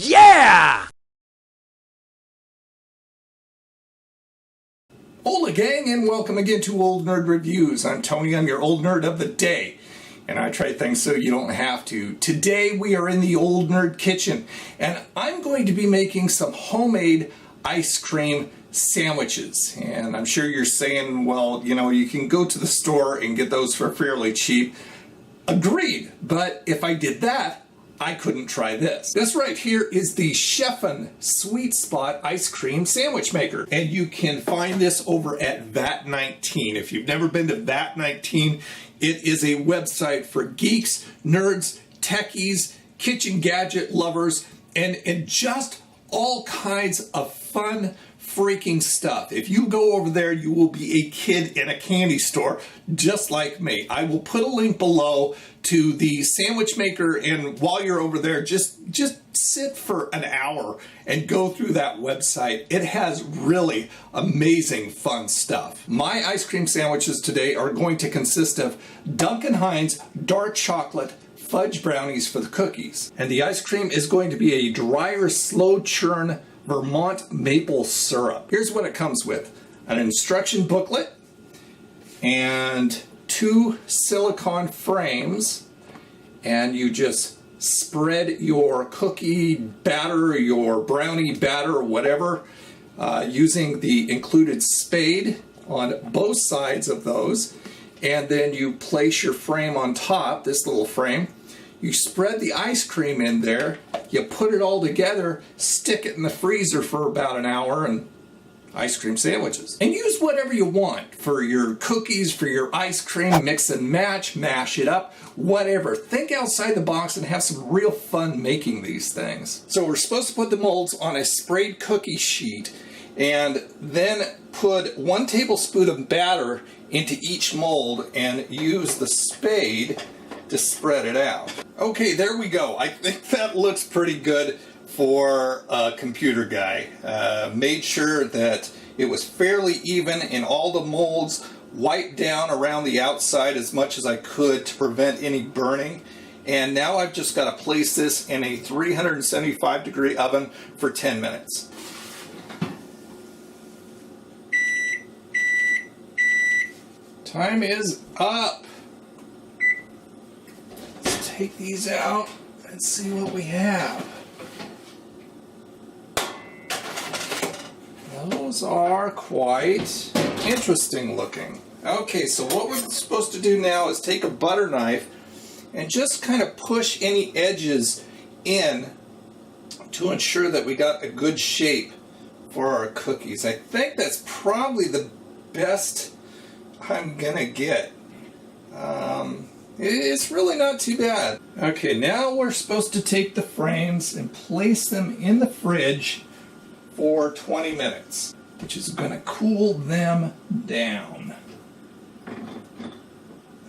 Yeah! Hola gang, and welcome again to Old Nerd Reviews. I'm Tony, I'm your old nerd of the day, and I try things so you don't have to. Today we are in the Old Nerd Kitchen, and I'm going to be making some homemade ice cream sandwiches. And I'm sure you're saying, well, you know, you can go to the store and get those for fairly cheap. Agreed, but if I did that, I couldn't try this. This right here is the Chef'n Sweet Spot Ice Cream Sandwich Maker. And you can find this over at VAT19. If you've never been to VAT19, it is a website for geeks, nerds, techies, kitchen gadget lovers, and just all kinds of fun freaking stuff. If you go over there, you will be a kid in a candy store, just like me. I will put a link below to the sandwich maker, and while you're over there, just sit for an hour and go through that website. It has really amazing fun stuff. My ice cream sandwiches today are going to consist of Duncan Hines dark chocolate fudge brownies for the cookies. And the ice cream is going to be a drier, slow churn Vermont maple syrup. Here's what it comes with: an instruction booklet and 2 silicone frames, and you just spread your cookie batter, your brownie batter, whatever, using the included spade on both sides of those, and then you place your frame on top, this little frame. You spread the ice cream in there, you put it all together, stick it in the freezer for about an hour, and ice cream sandwiches. And use whatever you want for your cookies, for your ice cream, mix and match, mash it up, whatever. Think outside the box and have some real fun making these things. So we're supposed to put the molds on a sprayed cookie sheet and then put 1 tablespoon of batter into each mold and use the spade to spread it out. Okay, there we go. I think that looks pretty good for a computer guy. Made sure that it was fairly even in all the molds, wiped down around the outside as much as I could to prevent any burning. And now I've just got to place this in a 375-degree oven for 10 minutes. Time is up. Take these out and see what we have. Those are quite interesting looking. Okay, so what we're supposed to do now is take a butter knife and just kind of push any edges in to ensure that we got a good shape for our cookies. I think that's probably the best I'm gonna get. It's really not too bad. Okay, now we're supposed to take the frames and place them in the fridge for 20 minutes, which is going to cool them down.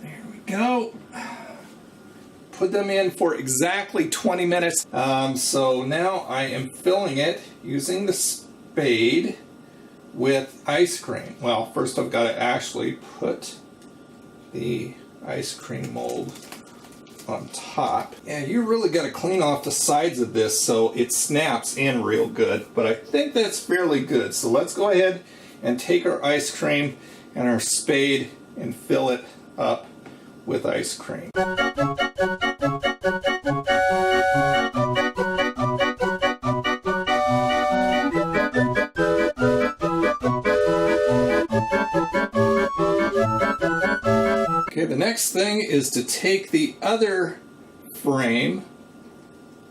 There we go. Put them in for exactly 20 minutes. So now I am filling it using the spade with ice cream. Well, first I've got to actually put the ice cream mold on top. And you really got to clean off the sides of this so it snaps in real good, but I think that's fairly good. So let's go ahead and take our ice cream and our spade and fill it up with ice cream. Okay, the next thing is to take the other frame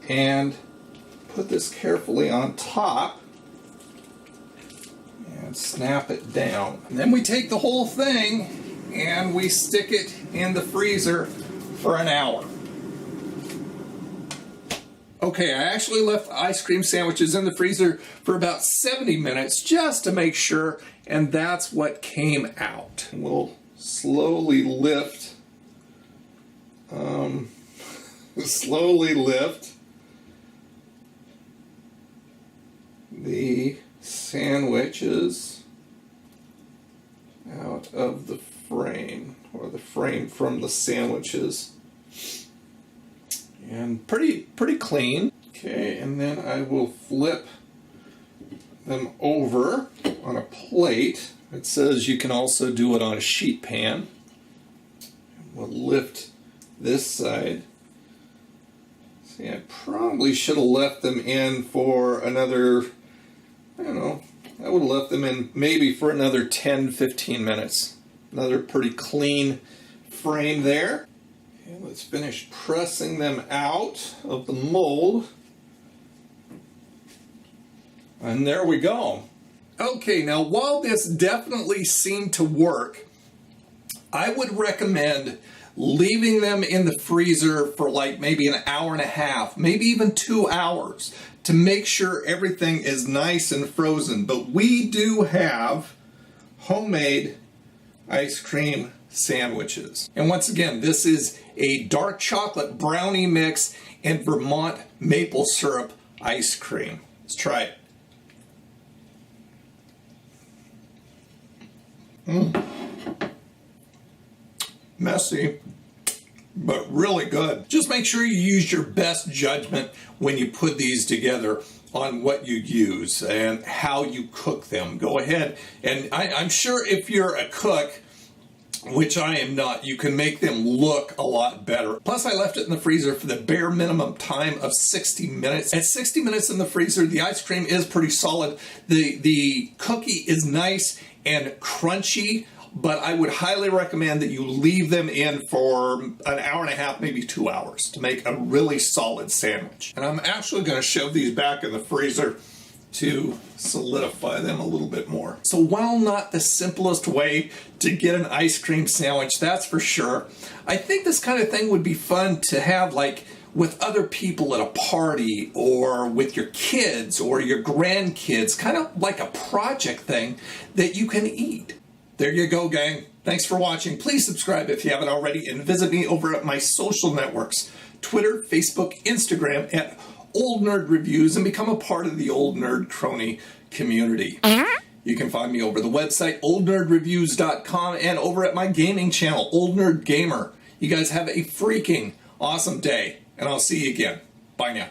and put this carefully on top and snap it down. And then we take the whole thing and we stick it in the freezer for an hour. Okay, I actually left the ice cream sandwiches in the freezer for about 70 minutes just to make sure, and that's what came out. We'll slowly lift the sandwiches out of the frame, or the frame from the sandwiches. And pretty clean. Okay, and then I will flip them over on a plate. It says you can also do it on a sheet pan. We'll lift this side. See, I probably should have left them in for another, I don't know, I would have left them in maybe for another 10-15 minutes. Another pretty clean frame there. Okay, let's finish pressing them out of the mold. And there we go. Okay, now while this definitely seemed to work, I would recommend leaving them in the freezer for like maybe an hour and a half, maybe even 2 hours, to make sure everything is nice and frozen. But we do have homemade ice cream sandwiches. And once again, this is a dark chocolate brownie mix and Vermont maple syrup ice cream. Let's try it. Messy, but really good. Just make sure you use your best judgment when you put these together on what you use and how you cook them. Go ahead, and I'm sure if you're a cook, which I am not, you can make them look a lot better. Plus, I left it in the freezer for the bare minimum time of 60 minutes. At 60 minutes in the freezer, the ice cream is pretty solid. The cookie is nice and crunchy, but I would highly recommend that you leave them in for an hour and a half, maybe 2 hours, to make a really solid sandwich. And I'm actually going to shove these back in the freezer to solidify them a little bit more. So while not the simplest way to get an ice cream sandwich, that's for sure, I think this kind of thing would be fun to have like with other people at a party or with your kids or your grandkids, kind of like a project thing that you can eat. There you go, gang. Thanks for watching. Please subscribe if you haven't already and visit me over at my social networks, Twitter, Facebook, Instagram at Old Nerd Reviews, and become a part of the Old Nerd Crony community. You can find me over the website, oldnerdreviews.com, and over at my gaming channel, Old Nerd Gamer. You guys have a freaking awesome day, and I'll see you again. Bye now.